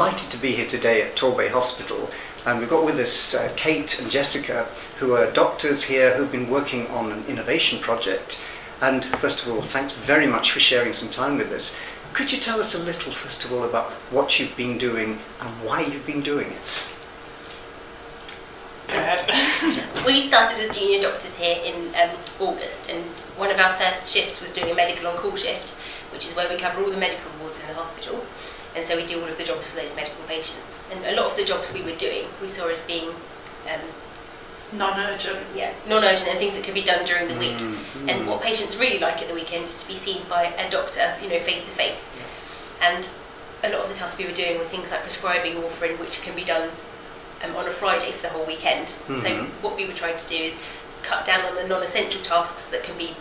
delighted to be here today at Torbay Hospital, and we've got with us Kate and Jessica, who are doctors here who've been working on an innovation project. And first of all, thanks very much for sharing some time with us. Could you tell us a little, first of all, about what you've been doing and why you've been doing it? Go ahead. We started as junior doctors here in August, and one of our first shifts was doing a medical on-call shift, which is where we cover all the medical wards in the hospital, and so we do all of the jobs for those medical patients. And a lot of the jobs we were doing, we saw as being non-urgent. Yeah, non-urgent and things that could be done during the week. And what patients really like at the weekend is to be seen by a doctor, face to face. And a lot of the tasks we were doing were things like prescribing warfarin, which can be done on a Friday for the whole weekend. So what we were trying to do is cut down on the non-essential tasks that can be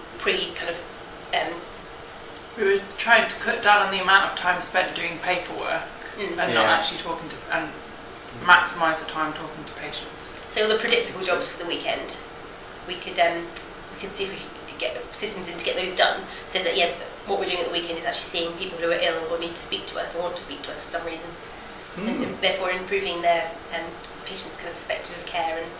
we were trying to cut down on the amount of time spent doing paperwork and not actually talking to, and maximise the time talking to patients. So all the predictable jobs for the weekend, we could see if we could get systems in to get those done, so that what we're doing at the weekend is actually seeing people who are ill or need to speak to us or want to speak to us for some reason, and therefore improving their patients' kind of perspective of care and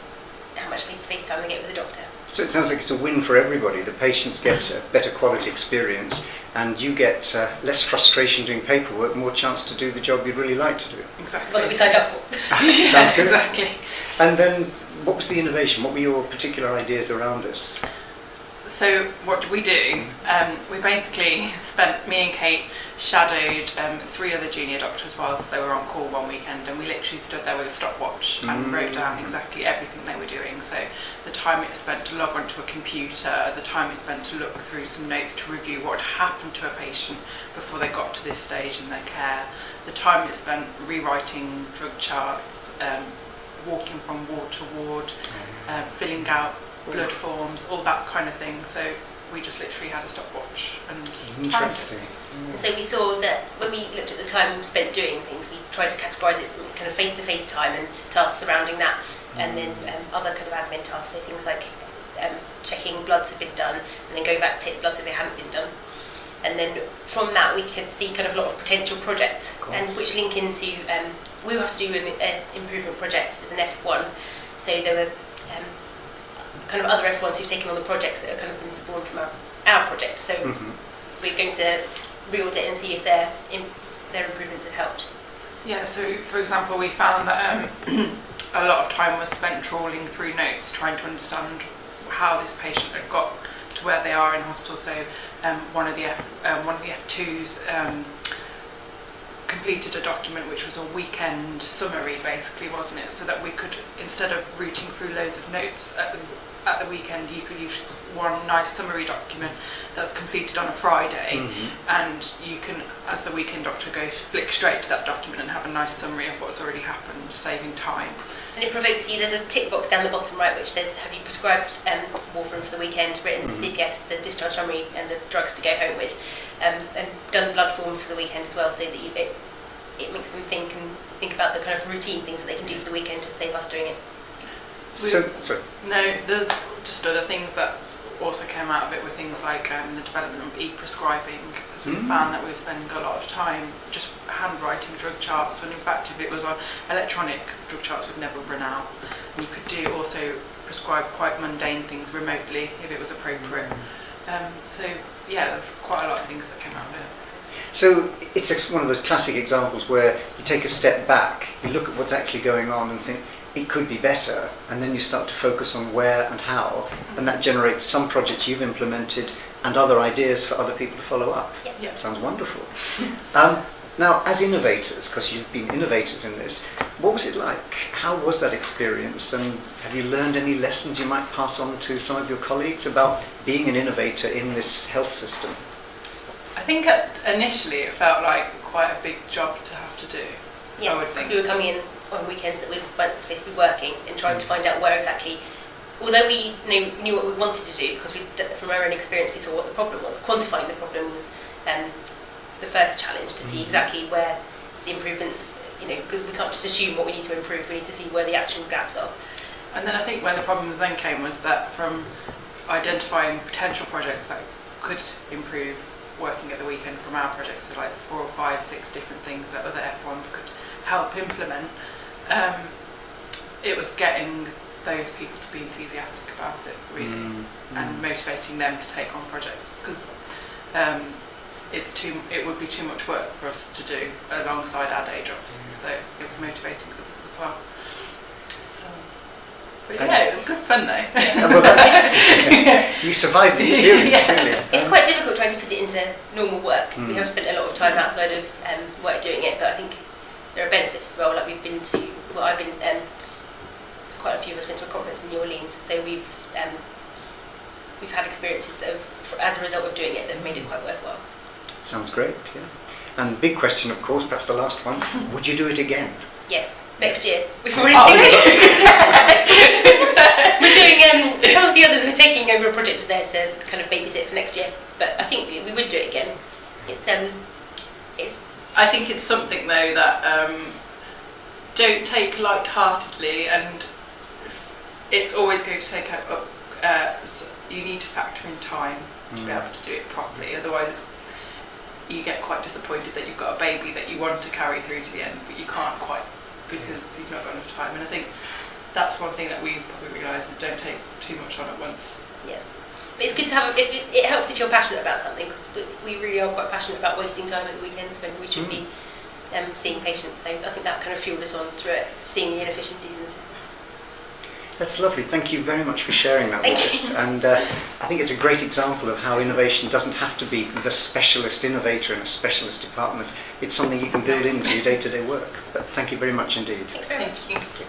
how much face-to-face time they get with the doctor. So it sounds like it's a win for everybody. The patients get a better quality experience, and you get less frustration doing paperwork, more chance to do the job you'd really like to do. Exactly. What we signed up for. Sounds good. Exactly. And then, what was the innovation? What were your particular ideas around this? So what did we do? We basically me and Kate shadowed 3 other junior doctors whilst they were on call one weekend, and we literally stood there with a stopwatch and wrote down exactly everything they were doing. So the time it spent to log onto a computer, the time it spent to look through some notes to review what had happened to a patient before they got to this stage in their care, the time it spent rewriting drug charts, walking from ward to ward, filling out blood forms, all that kind of thing. So we just literally had a stopwatch and interesting. So we saw that when we looked at the time spent doing things, we tried to categorise it in kind of face-to-face time and tasks surrounding that, and then other kind of admin tasks, so things like checking bloods have been done, and then going back to take the bloods if they hadn't been done. And then from that we could see kind of a lot of potential projects, and which link into, we have to do an improvement project as an F1, so there were kind of other F1s who've taken on the projects that have kind of been spawned from our project. So we're going to re-audit and see if their improvements have helped. Yeah, so for example, we found that a lot of time was spent trawling through notes, trying to understand how this patient had got to where they are in hospital. So one of the F2s completed a document which was a weekend summary, basically, wasn't it? So that we could, instead of rooting through loads of notes at the weekend, you could use one nice summary document that's completed on a Friday, and you can, as the weekend doctor, go flick straight to that document and have a nice summary of what's already happened, saving time. And it provokes you. There's a tick box down the bottom right which says, have you prescribed warfarin for the weekend, written the CPS, the discharge summary and the drugs to go home with, and done blood forms for the weekend as well, so that it makes them think about the kind of routine things that they can do for the weekend to save us doing it. No, there's just other things that also came out of it, were things like the development of e-prescribing, because we found that we were spending a lot of time just handwriting drug charts, when in fact if it was on electronic drug charts we'd never run out. And you could also prescribe quite mundane things remotely if it was appropriate. So yeah, there's quite a lot of things that came out of it. So it's one of those classic examples where you take a step back, you look at what's actually going on and think, it could be better, and then you start to focus on where and how, and that generates some projects you've implemented and other ideas for other people to follow up. Yep. Sounds wonderful. Now, as innovators, because you've been innovators in this, what was it like? How was that experience, and have you learned any lessons you might pass on to some of your colleagues about being an innovator in this health system? I think initially it felt like quite a big job to have to do. Yeah, I would think. we were coming in on weekends that we weren't supposed to be working and trying to find out where exactly, although we knew what we wanted to do, because from our own experience we saw what the problem was. Quantifying the problem was the first challenge, to see exactly where the improvements, because we can't just assume what we need to improve, we need to see where the actual gaps are. And then I think where the problems then came was that from identifying potential projects that could improve working at the weekend from our projects, so like 4 or 5, 6 different things that other F1s could help implement, it was getting those people to be enthusiastic about it, really, and motivating them to take on projects, because it would be too much work for us to do alongside our day jobs. So it was motivating for them as well. But yeah, it was good fun though. Well, you survived the experience, really. It's quite difficult trying to put it into normal work. We have spent a lot of time outside of work doing it, but I think there are benefits as well. Like I've been, quite a few of us went to a conference in New Orleans, so we've had experiences that have, as a result of doing it, that have made it quite worthwhile. Sounds great, yeah. And big question, of course, perhaps the last one, would you do it again? Yes, next year. We've already seen it. We're doing, some of the others, we're taking over a project of theirs to kind of babysit for next year, but I think we would do it again. I think it's something though that don't take light-heartedly, and it's always going to take up, you need to factor in time to be able to do it properly, otherwise you get quite disappointed that you've got a baby that you want to carry through to the end, but you can't quite because you've not got enough time. And I think that's one thing that we probably realise, is don't take too much on at once. Yeah, but it's good to have. It helps if you're passionate about something, because we really are quite passionate about wasting time at the weekends when we should be seeing patients. So I think that kind of fueled us on through it, seeing the inefficiencies in the system. That's lovely. Thank you very much for sharing that with us. And I think it's a great example of how innovation doesn't have to be the specialist innovator in a specialist department. It's something you can build into your day-to-day work. But thank you very much indeed. Thanks very much. Thank you.